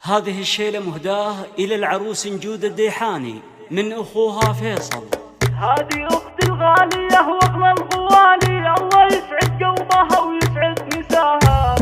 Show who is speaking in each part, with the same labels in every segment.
Speaker 1: هذه الشيلة مهداة إلى العروس نجود الديحاني من أخوها فيصل.
Speaker 2: هذه أختي الغالية وأغلى الغوالي، الله يسعد قلبها ويسعد نساها.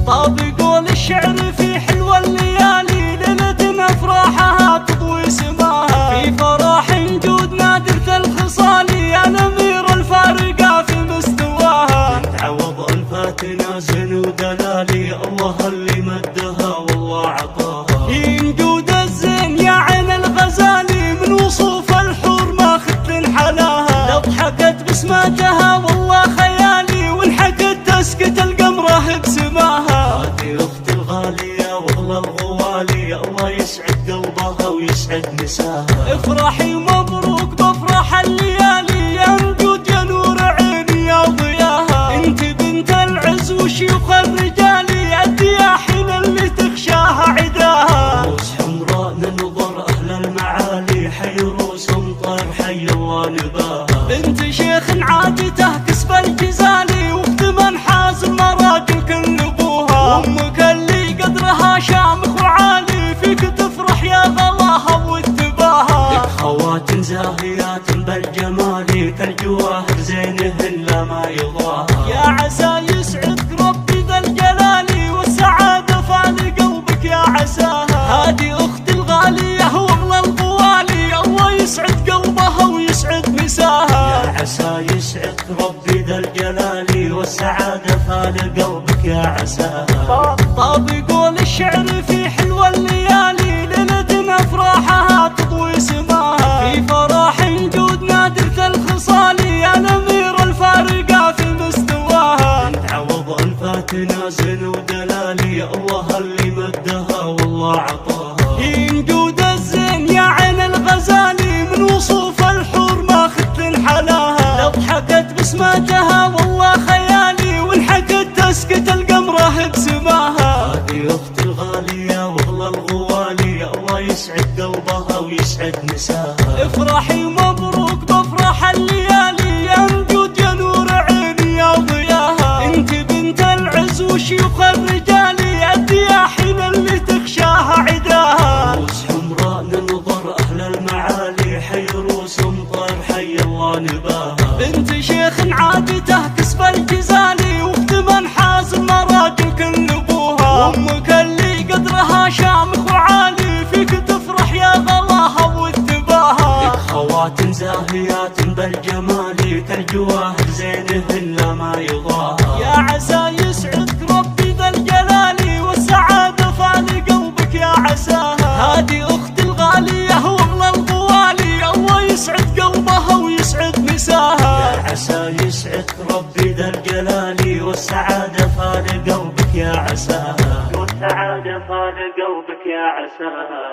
Speaker 1: طاب يقول الشعر في حلوى الليالي، ليلة أفراحها تضوي سماها. في فرح نجود نادرة الخصال، يا نمير الفارقة في مستواها.
Speaker 3: انت عوض الفاتنة زين ودلالي، الله اللي مدها والله عطاها.
Speaker 1: نجود الزين يا عين الغزالي، من وصوف الحور ما خذ حلاها. لو ضحكت بسماتها والله خيالي، وانحكت تسكت القمرة بسماها.
Speaker 3: هذه اختي الغالية واغلى الغوالي، الله يسعد قلبها ويسعد نساها.
Speaker 1: افرحي ومبروك بفرح الليالي، يا نجود يا نور عيني يا ضياها. انت بنت العز وشيوخ الرجالي، الدياحين اللي تخشاها عداها.
Speaker 3: روس حمراء ننظر اهل المعالي، حي روس امطر حي الله نباها.
Speaker 1: بنت شيخ عادته كسب الجزالي، واخت من حاز المراجل كل ابوها. امك اللي قدرها شامخ وعالي، فيك تفرح يا غلاها واتباها.
Speaker 3: لك خوات زاهيات بالجمال، كالجواهر زينهن لا ما يضاها.
Speaker 1: يا عسى يسعدك ربي ذا الجلال، والسعادة فعل قلبك يا عساها. هذه اختي الغالية واغلى الغوالي، الله يسعد قلبها ويسعد نساها.
Speaker 3: يا عسى يسعدك ربي ذا الجلال، والسعادة فال قلبك يا عساها.
Speaker 1: طاب يقول الشعر في حلوى الليالي، ليلة أفراحها تضوي سماها. في فرح نجود نادرة الخصال، يا نمير الفارقة في مستواها.
Speaker 3: انت عوض الفاتنة زين ودلالي، الله اللي مدها والله عطاها.
Speaker 1: نجود الزين يا عين الغزالي، من وصوف الحور ما خذ حلاها. لو ضحكت بسماتها والله خيالي، وانحكت تسكت القمرة بسماها.
Speaker 3: هذه اختي الغالية واغلى الغوالي، الله يسعد قلبها ويسعد نساها.
Speaker 1: افرحي ومبروك بفرح الليالي، يا نجود يا نور عيني يا ضياها. انت بنت العز وشيوخ الرجالي، الدياحين اللي تخشاها عداها.
Speaker 3: روس حمراء ننظر اهل المعالي، حي روس امطر حي الله نباها.
Speaker 1: بنت شيخ عادته كسب الجزالي، واخت من حاز المراجل كل ابوها. امك اللي قدرها شامخ وعالي، فيك تفرح يا غلاها واتباها.
Speaker 3: لك خوات زاهيات بالجمال، كالجواهر زينهن لا ما يضاها.
Speaker 1: يا عسى يسعدك ربي ذا الجلال، والسعادة فعل قلبك يا عساها. هذه اختي الغالية واغلى الغوالي، الله يسعد قلبها ويسعد نساها.
Speaker 3: يا عسى يسعدك ربي ذا الجلال، والسعادة فال قلبك يا عساها. والسعادة فال قلبك يا عساها.